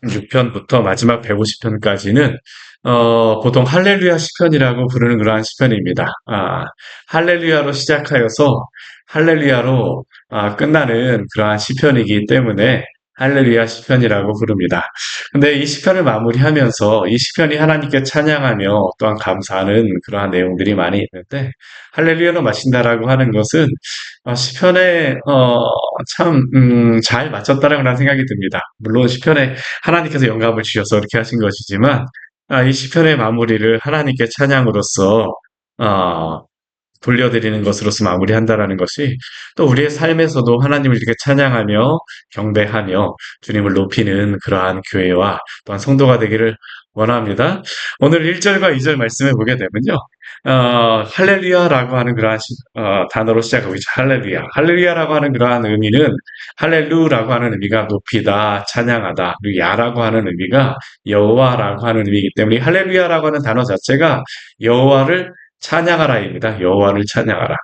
6편부터 마지막 150편까지는 보통 할렐루야 시편이라고 부르는 그러한 시편입니다. 할렐루야로 시작하여서 할렐루야로 끝나는 그러한 시편이기 때문에 할렐루야 시편이라고 부릅니다. 근데 이 시편을 마무리하면서 이 시편이 하나님께 찬양하며 또한 감사하는 그러한 내용들이 많이 있는데, 할렐루야로 마친다라고 하는 것은 시편에 참 잘 맞췄다라는 생각이 듭니다. 물론 시편에 하나님께서 영감을 주셔서 이렇게 하신 것이지만, 이 시편의 마무리를 하나님께 찬양으로서 어, 돌려드리는 것으로서 마무리한다라는 것이, 또 우리의 삶에서도 하나님을 이렇게 찬양하며 경배하며 주님을 높이는 그러한 교회와 또한 성도가 되기를 원합니다. 오늘 1절과 2절 말씀을 보게 되면요. 할렐루야라고 하는 그러한 단어로 시작하고 있죠. 할렐루야. 할렐루야라고 하는 그러한 의미는, 할렐루라고 하는 의미가 높이다, 찬양하다, 그리고 야라고 하는 의미가 여호와라고 하는 의미이기 때문에, 할렐루야라고 하는 단어 자체가 여호와를 찬양하라입니다. 여호와를 찬양하라.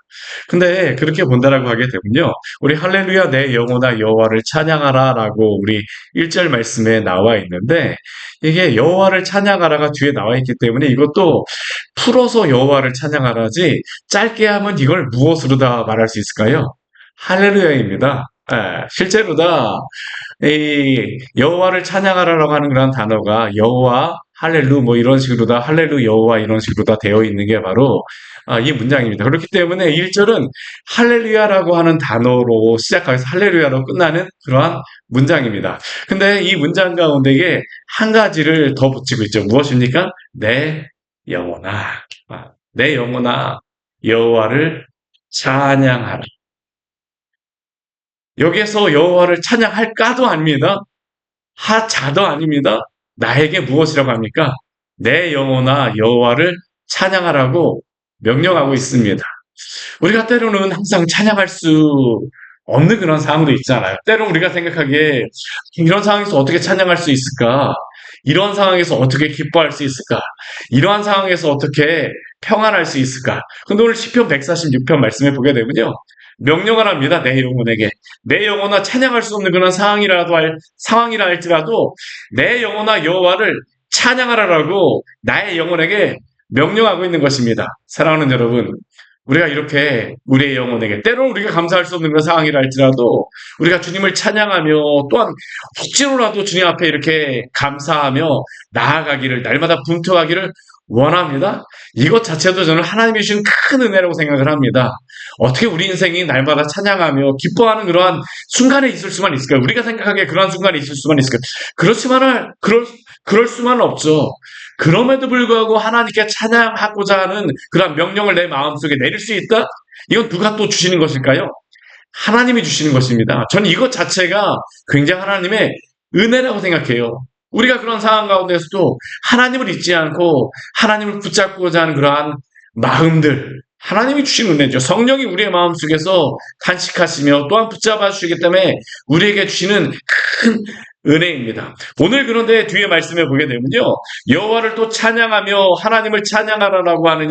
근데 그렇게 본다라고 하게 되면요, 우리 할렐루야 내 영혼아 여호와를 찬양하라라고 우리 1절 말씀에 나와 있는데, 이게 여호와를 찬양하라가 뒤에 나와 있기 때문에 이것도 풀어서 여호와를 찬양하라지, 짧게 하면 이걸 무엇으로 다 말할 수 있을까요? 할렐루야입니다. 실제로 다 이 여호와를 찬양하라라고 하는 그런 단어가 여호와 할렐루 뭐 이런 식으로 다, 할렐루 여호와 이런 식으로 다 되어 있는 게 바로 이 문장입니다. 그렇기 때문에 1절은 할렐루야라고 하는 단어로 시작해서 할렐루야로 끝나는 그러한 문장입니다. 근데 이 문장 가운데에 한 가지를 더 붙이고 있죠. 무엇입니까? 내 영혼아, 내 영혼아 여호와를 찬양하라. 여기에서 여호와를 찬양할까도 아닙니다. 하자도 아닙니다. 나에게 무엇이라고 합니까? 내 영혼아 여호와를 찬양하라고 명령하고 있습니다. 우리가 때로는 항상 찬양할 수 없는 그런 상황도 있잖아요. 때로 우리가 생각하기에 이런 상황에서 어떻게 찬양할 수 있을까? 이런 상황에서 어떻게 기뻐할 수 있을까? 이러한 상황에서 어떻게 평안할 수 있을까? 근데 오늘 시편 146편 말씀에 보게 되면요, 명령을 합니다. 내 영혼에게. 내 영혼아 찬양할 수 없는 그런 상황이라 할지라도 내 영혼아 여호와를 찬양하라라고 나의 영혼에게 명령하고 있는 것입니다. 사랑하는 여러분, 우리가 이렇게 우리의 영혼에게, 때로는 우리가 감사할 수 없는 그런 상황이라 할지라도 우리가 주님을 찬양하며 또한 억지로라도 주님 앞에 이렇게 감사하며 나아가기를, 날마다 분투하기를 원합니다. 이것 자체도 저는 하나님이 주신 큰 은혜라고 생각을 합니다. 어떻게 우리 인생이 날마다 찬양하며 기뻐하는 그러한 순간에 있을 수만 있을까요? 우리가 생각하기에 그러한 순간에 있을 수만 있을까요? 그렇지만은 그럴 수만은 없죠. 그럼에도 불구하고 하나님께 찬양하고자 하는 그런 명령을 내 마음속에 내릴 수 있다? 이건 누가 또 주시는 것일까요? 하나님이 주시는 것입니다. 저는 이것 자체가 굉장히 하나님의 은혜라고 생각해요. 우리가 그런 상황 가운데서도 하나님을 잊지 않고 하나님을 붙잡고자 하는 그러한 마음들, 하나님이 주신 은혜죠. 성령이 우리의 마음속에서 간직하시며 또한 붙잡아 주시기 때문에 우리에게 주시는 큰 은혜입니다. 오늘 그런데 뒤에 말씀해 보게 되면요, 여호와를 또 찬양하며 하나님을 찬양하라고 하는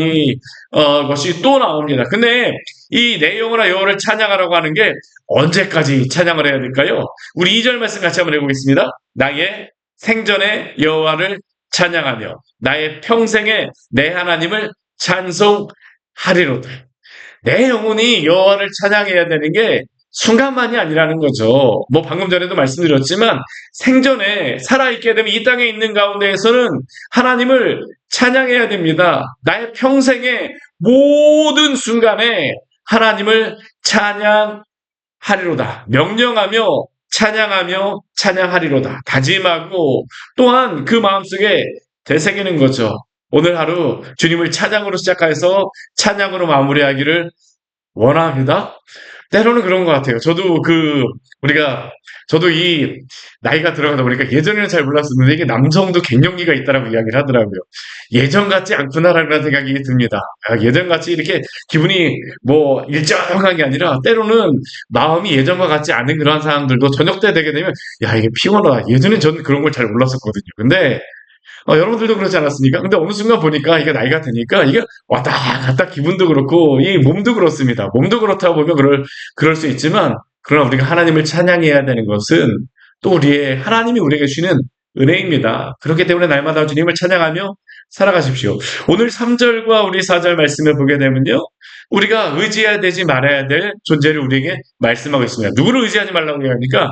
것이 또 나옵니다. 근데 이 내 영혼아 여호와를 찬양하라고 하는 게 언제까지 찬양을 해야 될까요? 우리 2절 말씀 같이 한번 해보겠습니다. 나의 생전에 여호와를 찬양하며 나의 평생에 내 하나님을 찬송하리로다. 내 영혼이 여호와를 찬양해야 되는 게 순간만이 아니라는 거죠. 뭐 방금 전에도 말씀드렸지만 생전에 살아있게 되면 이 땅에 있는 가운데에서는 하나님을 찬양해야 됩니다. 나의 평생의 모든 순간에 하나님을 찬양하리로다. 명령하며 찬양하며 찬양하리로다. 다짐하고 또한 그 마음속에 되새기는 거죠. 오늘 하루 주님을 찬양으로 시작해서 찬양으로 마무리하기를 원합니다. 때로는 그런 것 같아요. 저도 이 나이가 들어가다 보니까 예전에는 잘 몰랐었는데 이게 남성도 갱년기가 있다라고 이야기를 하더라고요. 예전 같지 않구나라는 생각이 듭니다. 예전 같이 이렇게 기분이 뭐 일정한 게 아니라 때로는 마음이 예전과 같지 않은 그런 상황들도 저녁 때 되게 되면, 야, 이게 피곤하다. 예전엔 저는 그런 걸 잘 몰랐었거든요. 근데 여러분들도 그렇지 않았습니까? 근데 어느 순간 보니까 이게 나이가 드니까 이게 왔다 갔다 기분도 그렇고 이 몸도 그렇습니다. 몸도 그렇다 보면 그럴 수 있지만, 그러나 우리가 하나님을 찬양해야 되는 것은 또 하나님이 우리에게 주시는 은혜입니다. 그렇기 때문에 날마다 주님을 찬양하며 살아가십시오. 오늘 3절과 우리 4절 말씀을 보게 되면요. 우리가 의지해야 되지 말아야 될 존재를 우리에게 말씀하고 있습니다. 누구를 의지하지 말라고 합니까?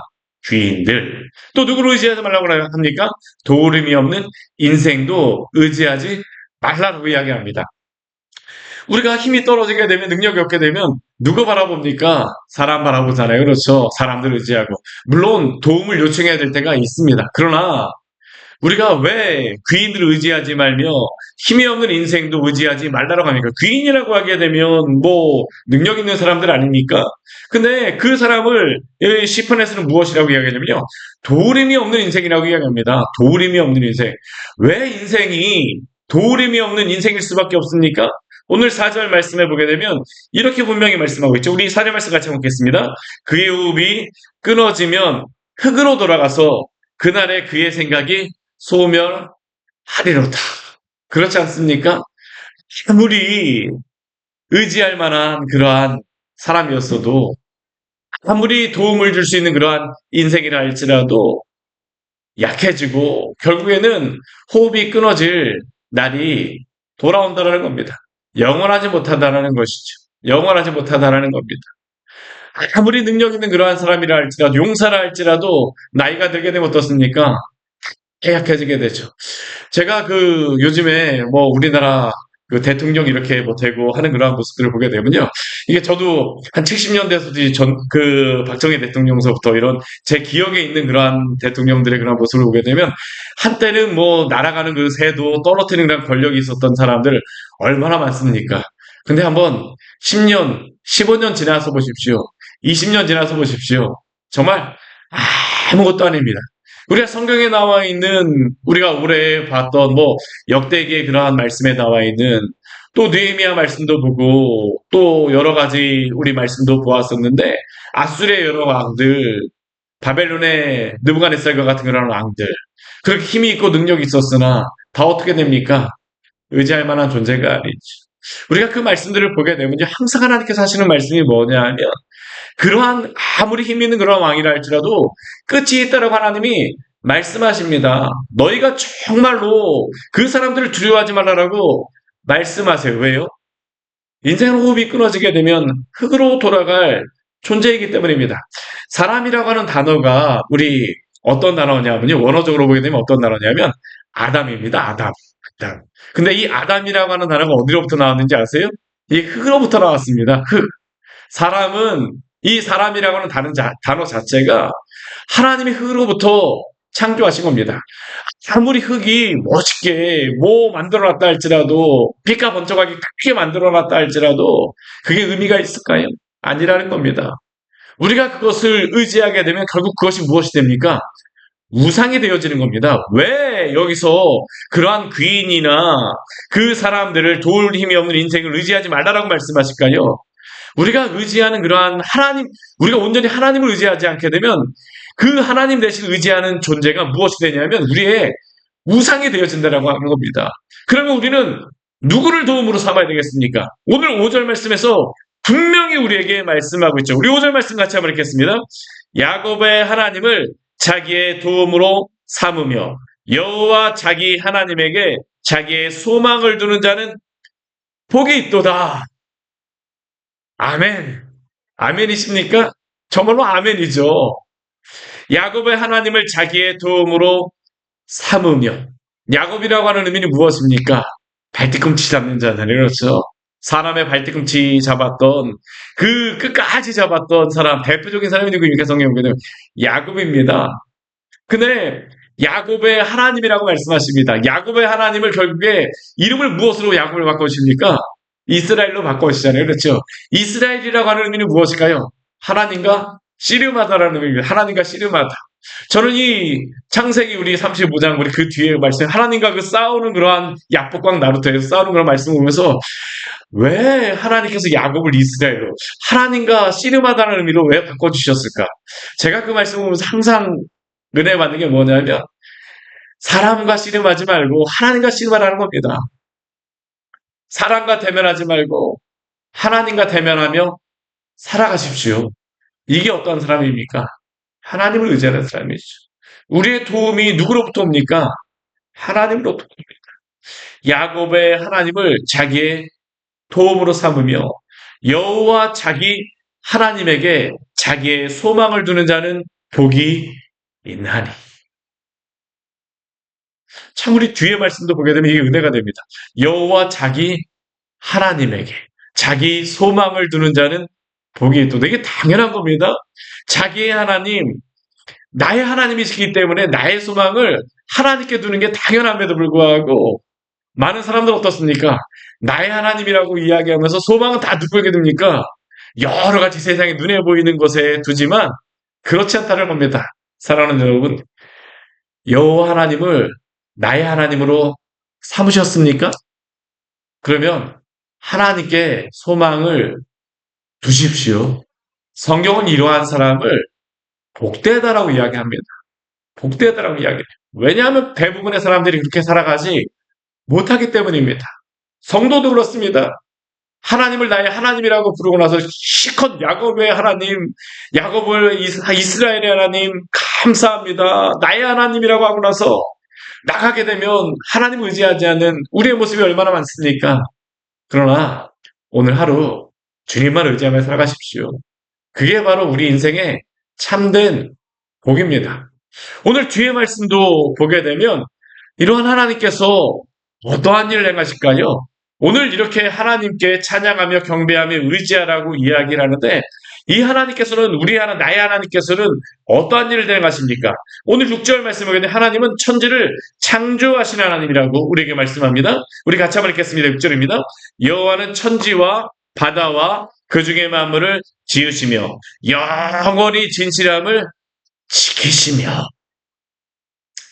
귀인들. 또 누구를 의지하지 말라고 합니까? 도움이 없는 인생도 의지하지 말라고 이야기합니다. 우리가 힘이 떨어지게 되면 능력이 없게 되면 누구 바라봅니까? 사람 바라보잖아요. 그렇죠. 사람들 의지하고. 물론 도움을 요청해야 될 때가 있습니다. 그러나 우리가 왜 귀인들을 의지하지 말며 힘이 없는 인생도 의지하지 말라고 합니까? 귀인이라고 하게 되면 뭐 능력 있는 사람들 아닙니까? 근데 그 사람을 시편에서는 무엇이라고 이야기하냐면요. 도울임이 없는 인생이라고 이야기합니다. 도울임이 없는 인생. 왜 인생이 도울임이 없는 인생일 수밖에 없습니까? 오늘 4절 말씀해 보게 되면 이렇게 분명히 말씀하고 있죠. 우리 4절 말씀 같이 읽겠습니다. 그의 호흡이 끊어지면 흙으로 돌아가서 그날에 그의 생각이 소멸하리로다. 그렇지 않습니까? 아무리 의지할 만한 그러한 사람이었어도 아무리 도움을 줄 수 있는 그러한 인생이라 할지라도 약해지고 결국에는 호흡이 끊어질 날이 돌아온다는 겁니다. 영원하지 못하다라는 것이죠. 영원하지 못하다라는 겁니다. 아무리 능력 있는 그러한 사람이라 할지라도 용사라 할지라도 나이가 들게 되면 어떻습니까? 약해지게 되죠. 제가 요즘에 뭐 우리나라 대통령 이렇게 뭐 되고 하는 그런 모습들을 보게 되면요. 이게 저도 한 70년대에서 박정희 대통령서부터 이런 제 기억에 있는 그러한 대통령들의 그런 모습을 보게 되면 한때는 뭐 날아가는 그 새도 떨어뜨리는 그런 권력이 있었던 사람들 얼마나 많습니까? 근데 한번 10년, 15년 지나서 보십시오. 20년 지나서 보십시오. 정말 아무것도 아닙니다. 우리가 성경에 나와 있는 우리가 올해 봤던 뭐 역대기의 그러한 말씀에 나와 있는 또 느헤미야 말씀도 보고 또 여러 가지 우리 말씀도 보았었는데 아수르의 여러 왕들, 바벨론의 느부갓네살과 같은 그런 왕들 그렇게 힘이 있고 능력이 있었으나 다 어떻게 됩니까? 의지할 만한 존재가 아니죠. 우리가 그 말씀들을 보게 되면 항상 하나님께서 하시는 말씀이 뭐냐 하면 그러한 아무리 힘 있는 그런 왕이라 할지라도 끝이 있다라고 하나님이 말씀하십니다. 너희가 정말로 그 사람들을 두려워하지 말라라고 말씀하세요. 왜요? 인생 호흡이 끊어지게 되면 흙으로 돌아갈 존재이기 때문입니다. 사람이라고 하는 단어가 우리 어떤 단어냐면요. 원어적으로 보게 되면 어떤 단어냐면 아담입니다. 아담. 근데 이 아담이라고 하는 단어가 어디로부터 나왔는지 아세요? 이 흙으로부터 나왔습니다. 흙. 이 사람이라고 하는 단어 자체가 하나님이 흙으로부터 창조하신 겁니다. 아무리 흙이 멋있게 뭐 만들어놨다 할지라도 빛과 번쩍하게 크게 만들어놨다 할지라도 그게 의미가 있을까요? 아니라는 겁니다. 우리가 그것을 의지하게 되면 결국 그것이 무엇이 됩니까? 우상이 되어지는 겁니다. 왜 여기서 그러한 귀인이나 그 사람들을 도울 힘이 없는 인생을 의지하지 말라라고 말씀하실까요? 우리가 의지하는 그러한 하나님, 우리가 온전히 하나님을 의지하지 않게 되면 그 하나님 대신 의지하는 존재가 무엇이 되냐면 우리의 우상이 되어진다라고 하는 겁니다. 그러면 우리는 누구를 도움으로 삼아야 되겠습니까? 오늘 5절 말씀에서 분명히 우리에게 말씀하고 있죠. 우리 5절 말씀 같이 한번 읽겠습니다. 야곱의 하나님을 자기의 도움으로 삼으며 여호와 자기 하나님에게 자기의 소망을 두는 자는 복이 있도다. 아멘. 아멘이십니까? 정말로 아멘이죠. 야곱의 하나님을 자기의 도움으로 삼으며 야곱이라고 하는 의미는 무엇입니까? 발뒤꿈치 잡는 자잖아요. 그렇죠? 사람의 발뒤꿈치 잡았던 그 끝까지 잡았던 사람 대표적인 사람이 누구입니까? 성경에 보게 되면 야곱입니다. 근데 야곱의 하나님이라고 말씀하십니다. 야곱의 하나님을 결국에 이름을 무엇으로 야곱을 바꿔주십니까? 이스라엘로 바꿔주시잖아요. 그렇죠? 이스라엘이라고 하는 의미는 무엇일까요? 하나님과 씨름하다라는 의미입니다. 하나님과 씨름하다. 저는 이 창세기 우리 35장 우리 그 뒤에 말씀 하나님과 그 싸우는 그러한 야복강 나루터에서 싸우는 그런 말씀을 보면서 왜 하나님께서 야곱을 이스라엘로 하나님과 씨름하다는 의미로 왜 바꿔주셨을까? 제가 그 말씀을 보면서 항상 은혜 받는 게 뭐냐면 사람과 씨름하지 말고 하나님과 씨름하라는 겁니다. 사람과 대면하지 말고 하나님과 대면하며 살아가십시오. 이게 어떤 사람입니까? 하나님을 의지하는 사람이죠. 우리의 도움이 누구로부터 옵니까? 하나님으로부터 옵니다. 야곱의 하나님을 자기의 도움으로 삼으며 여호와 자기 하나님에게 자기의 소망을 두는 자는 복이 있나니. 참 우리 뒤에 말씀도 보게 되면 이게 은혜가 됩니다. 여호와 자기 하나님에게 자기 소망을 두는 자는 복이 있도다. 이게 당연한 겁니다. 자기의 하나님, 나의 하나님이시기 때문에 나의 소망을 하나님께 두는 게 당연함에도 불구하고 많은 사람들 어떻습니까? 나의 하나님이라고 이야기하면서 소망은 다 누구에게 둡니까? 여러 가지 세상에 눈에 보이는 것에 두지만 그렇지 않다는 겁니다. 사랑하는 여러분, 여호와 하나님을 나의 하나님으로 삼으셨습니까? 그러면 하나님께 소망을 두십시오. 성경은 이러한 사람을 복되다라고 이야기합니다. 복되다라고 이야기해요. 왜냐하면 대부분의 사람들이 그렇게 살아가지 못하기 때문입니다. 성도도 그렇습니다. 하나님을 나의 하나님이라고 부르고 나서 실컷 야곱의 하나님, 야곱을 이스라엘의 하나님 감사합니다. 나의 하나님이라고 하고 나서 나가게 되면 하나님을 의지하지 않는 우리의 모습이 얼마나 많습니까? 그러나 오늘 하루 주님만 의지하며 살아가십시오. 그게 바로 우리 인생의 참된 복입니다. 오늘 뒤에 말씀도 보게 되면 이러한 하나님께서 어떠한 일을 행하실까요? 오늘 이렇게 하나님께 찬양하며 경배하며 의지하라고 이야기를 하는데 이 하나님께서는 나의 하나님께서는 어떠한 일을 행하십니까? 오늘 6절 말씀을 보게 되면 하나님은 천지를 창조하신 하나님이라고 우리에게 말씀합니다. 우리 같이 한번 읽겠습니다. 6절입니다. 여호와는 천지와 바다와 그 중의 만물을 지으시며 영원히 진실함을 지키시며.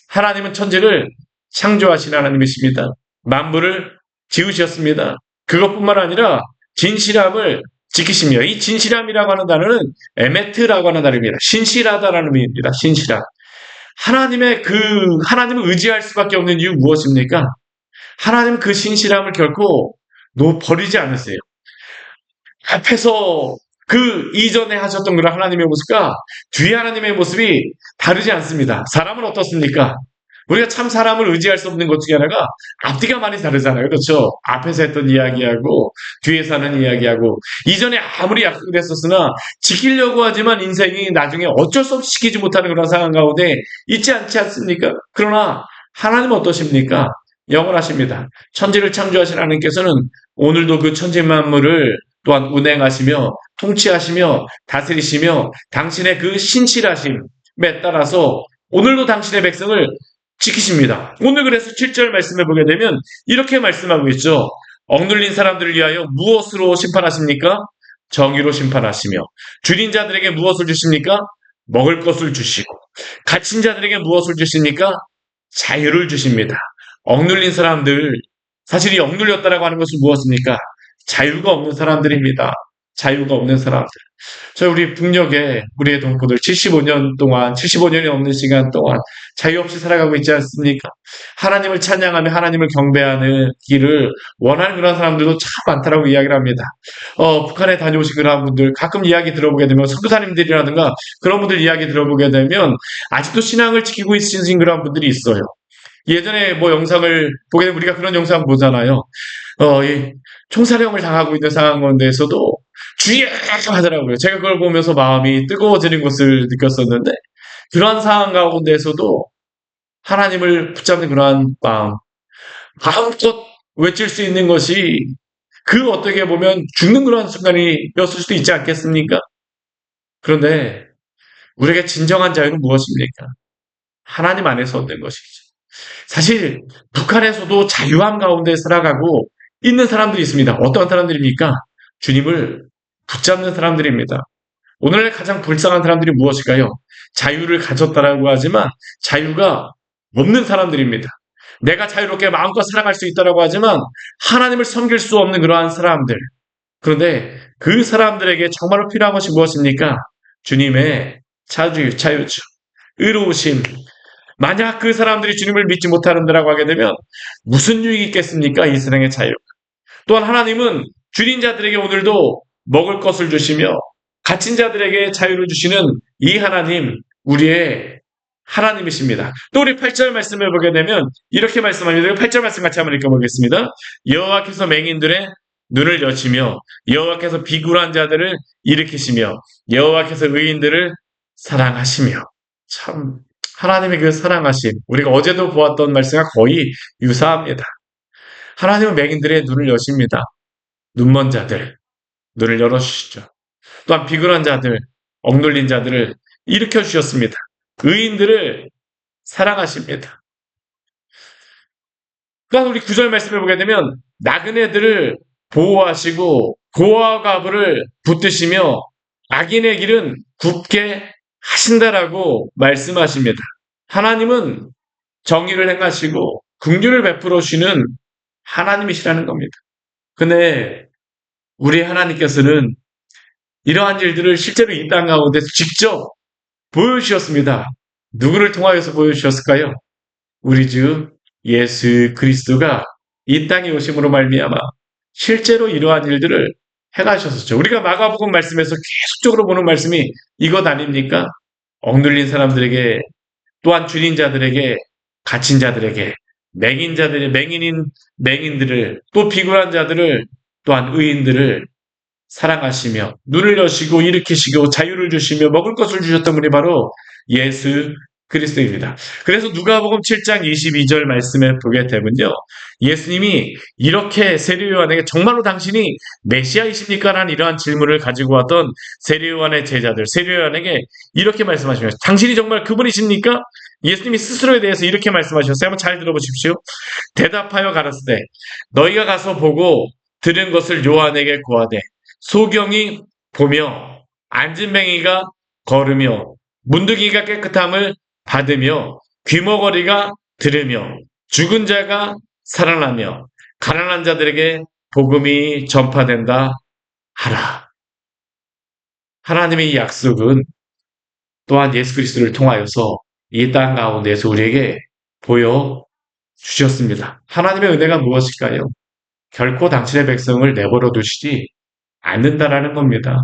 하나님은 천지를 창조하신 하나님이십니다. 만물을 지으셨습니다. 그것뿐만 아니라 진실함을 지키시며, 이 진실함이라고 하는 단어는 에메트라고 하는 단어입니다. 신실하다라는 의미입니다. 신실함. 하나님을 의지할 수밖에 없는 이유 무엇입니까? 하나님 그 신실함을 결코 버리지 않으세요. 앞에서 그 이전에 하셨던 그런 하나님의 모습과 뒤에 하나님의 모습이 다르지 않습니다. 사람은 어떻습니까? 우리가 참 사람을 의지할 수 없는 것 중에 하나가 앞뒤가 많이 다르잖아요. 그렇죠? 앞에서 했던 이야기하고 뒤에서 하는 이야기하고 이전에 아무리 약속을 했었으나 지키려고 하지만 인생이 나중에 어쩔 수 없이 지키지 못하는 그런 상황 가운데 있지 않지 않습니까? 그러나 하나님은 어떠십니까? 영원하십니다. 천지를 창조하신 하나님께서는 오늘도 그 천지 만물을 또한 운행하시며 통치하시며 다스리시며 당신의 그 신실하심에 따라서 오늘도 당신의 백성을 지키십니다. 오늘 그래서 7절 말씀을 보게 되면 이렇게 말씀하고 있죠. 억눌린 사람들을 위하여 무엇으로 심판하십니까? 정의로 심판하시며 줄인 자들에게 무엇을 주십니까? 먹을 것을 주시고 갇힌 자들에게 무엇을 주십니까? 자유를 주십니다. 억눌린 사람들, 사실 이 억눌렸다라고 하는 것은 무엇입니까? 자유가 없는 사람들입니다. 자유가 없는 사람들. 우리 북녘에 우리의 동포들 75년이 넘는 시간 동안 자유 없이 살아가고 있지 않습니까? 하나님을 찬양하며 하나님을 경배하는 길을 원하는 그런 사람들도 참 많다라고 이야기를 합니다. 북한에 다녀오신 그런 분들 가끔 이야기 들어보게 되면 선교사님들이라든가 그런 분들 이야기 들어보게 되면 아직도 신앙을 지키고 있으신 그런 분들이 있어요. 예전에 영상을 보게 되면 우리가 그런 영상 보잖아요. 이 총사령을 당하고 있는 상황 가운데에서도 주의하라고 하더라고요. 제가 그걸 보면서 마음이 뜨거워지는 것을 느꼈었는데 그러한 상황 가운데에서도 하나님을 붙잡는 그러한 마음껏 외칠 수 있는 것이 어떻게 보면 죽는 그러한 순간이었을 수도 있지 않겠습니까? 그런데 우리에게 진정한 자유는 무엇입니까? 하나님 안에서 얻는 것이죠. 사실 북한에서도 자유함 가운데 살아가고 있는 사람들이 있습니다. 어떠한 사람들입니까? 주님을 붙잡는 사람들입니다. 오늘날 가장 불쌍한 사람들이 무엇일까요? 자유를 가졌다라고 하지만 자유가 없는 사람들입니다. 내가 자유롭게 마음껏 살아갈 수 있다라고 하지만 하나님을 섬길 수 없는 그러한 사람들. 그런데 그 사람들에게 정말로 필요한 것이 무엇입니까? 주님의 자유죠. 의로우심. 만약 그 사람들이 주님을 믿지 못하는다라고 하게 되면 무슨 유익이 있겠습니까? 이 세상의 자유. 또한 하나님은 줄인 자들에게 오늘도 먹을 것을 주시며 갇힌 자들에게 자유를 주시는 이 하나님, 우리의 하나님이십니다. 또 우리 8절 말씀을 보게 되면 이렇게 말씀합니다. 8절 말씀 같이 한번 읽어보겠습니다. 여호와께서 맹인들의 눈을 여시며 여호와께서 비굴한 자들을 일으키시며 여호와께서 의인들을 사랑하시며. 참 하나님의 그 사랑하심, 우리가 어제도 보았던 말씀과 거의 유사합니다. 하나님은 맹인들의 눈을 여십니다. 눈먼 자들 눈을 열어주시죠. 또한 비굴한 자들, 억눌린 자들을 일으켜 주셨습니다. 의인들을 사랑하십니다. 또한 우리 9절 말씀을 보게 되면 나그네들을 보호하시고 고아와 과부를 붙드시며 악인의 길은 굽게 하신다라고 말씀하십니다. 하나님은 정의를 행하시고 긍휼을 베풀어 주시는 하나님이시라는 겁니다. 근데 우리 하나님께서는 이러한 일들을 실제로 이 땅 가운데 직접 보여주셨습니다. 누구를 통하여서 보여주셨을까요? 우리 주 예수 그리스도가 이 땅에 오심으로 말미암아 실제로 이러한 일들을 행하셨었죠. 우리가 마가복음 말씀에서 계속적으로 보는 말씀이 이것 아닙니까? 억눌린 사람들에게, 또한 줄인 자들에게, 갇힌 자들에게, 맹인들을, 또 비굴한 자들을, 또한 의인들을 사랑하시며 눈을 여시고 일으키시고 자유를 주시며 먹을 것을 주셨던 분이 바로 예수 그리스도입니다. 그래서 누가복음 7장 22절 말씀에 보게 되면요, 예수님이 이렇게 세례 요한에게 정말로 당신이 메시아이십니까? 라는 이러한 질문을 가지고 왔던 세례 요한의 제자들, 세례 요한에게 이렇게 말씀하십니다. 당신이 정말 그분이십니까? 예수님이 스스로에 대해서 이렇게 말씀하셨어요. 한번 잘 들어보십시오. 대답하여 가라사대 너희가 가서 보고 들은 것을 요한에게 고하되 소경이 보며 안진뱅이가 걸으며 문둥이가 깨끗함을 받으며 귀머거리가 들으며 죽은 자가 살아나며 가난한 자들에게 복음이 전파된다 하라. 하나님의 이 약속은 또한 예수 그리스도를 통하여서 이 땅 가운데서 우리에게 보여주셨습니다. 하나님의 은혜가 무엇일까요? 결코 당신의 백성을 내버려 두시지 않는다라는 겁니다.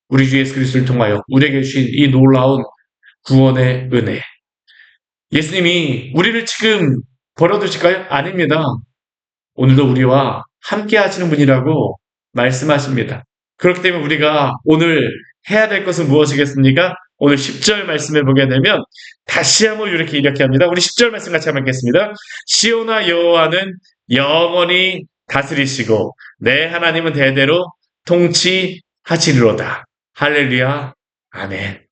우리 주 예수 그리스도를 통하여 우리에게 주신 이 놀라운 구원의 은혜. 예수님이 우리를 지금 버려두실까요? 아닙니다. 오늘도 우리와 함께 하시는 분이라고 말씀하십니다. 그렇기 때문에 우리가 오늘 해야 될 것은 무엇이겠습니까? 오늘 10절 말씀을 보게 되면 다시 한번 이렇게 합니다. 우리 10절 말씀 같이 한번 읽겠습니다. 시온아 여호와는 영원히 다스리시고 내 하나님은 대대로 통치하시리로다. 할렐루야. 아멘.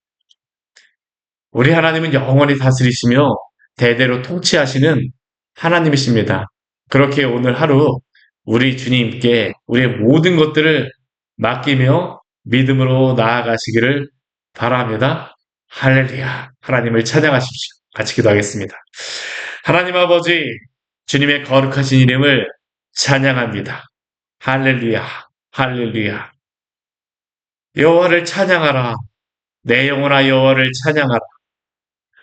우리 하나님은 영원히 다스리시며 대대로 통치하시는 하나님이십니다. 그렇게 오늘 하루 우리 주님께 우리의 모든 것들을 맡기며 믿음으로 나아가시기를 바랍니다. 할렐루야. 하나님을 찬양하십시오. 같이 기도하겠습니다. 하나님 아버지, 주님의 거룩하신 이름을 찬양합니다. 할렐루야. 할렐루야. 여호와를 찬양하라. 내 영혼아 여호와를 찬양하라.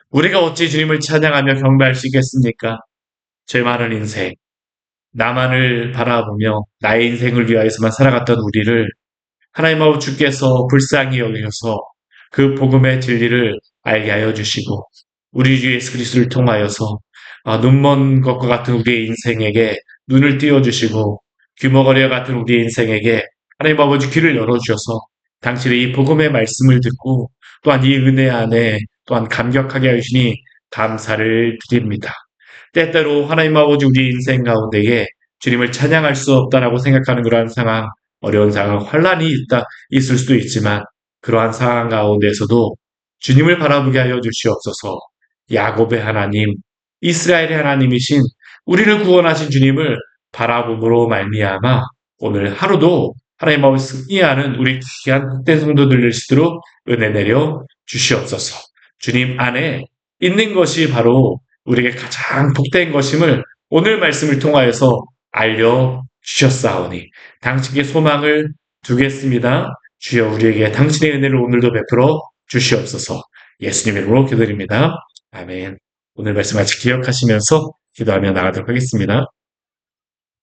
우리가 어찌 주님을 찬양하며 경배할 수 있겠습니까? 죄 많은 인생, 나만을 바라보며 나의 인생을 위하여서만 살아갔던 우리를 하나님 아버지 주께서 불쌍히 여기셔서 그 복음의 진리를 알게 하여 주시고 우리 주 예수 그리스도를 통하여서 눈먼 것과 같은 우리의 인생에게 눈을 띄워주시고 귀머거리와 같은 우리의 인생에게 하나님 아버지 귀를 열어주셔서 당신의 이 복음의 말씀을 듣고 또한 이 은혜 안에 또한 감격하게 하시니 감사를 드립니다. 때때로 하나님 아버지 우리 인생 가운데에 주님을 찬양할 수 없다라고 생각하는 그러한 상황, 어려운 상황, 환란이 있을 수도 있지만 그러한 상황 가운데서도 주님을 바라보게 하여 주시옵소서. 야곱의 하나님, 이스라엘의 하나님이신 우리를 구원하신 주님을 바라봄으로 말미암아 오늘 하루도 하나님 아버지 승리하는 우리 귀한 헛된 성도들 될 수 있도록 은혜 내려 주시옵소서. 주님 안에 있는 것이 바로 우리에게 가장 복된 것임을 오늘 말씀을 통하여서 알려주셨사오니 당신께 소망을 두겠습니다. 주여 우리에게 당신의 은혜를 오늘도 베풀어 주시옵소서. 예수님의 이름으로 기도드립니다. 아멘. 오늘 말씀 같이 기억하시면서 기도하며 나가도록 하겠습니다.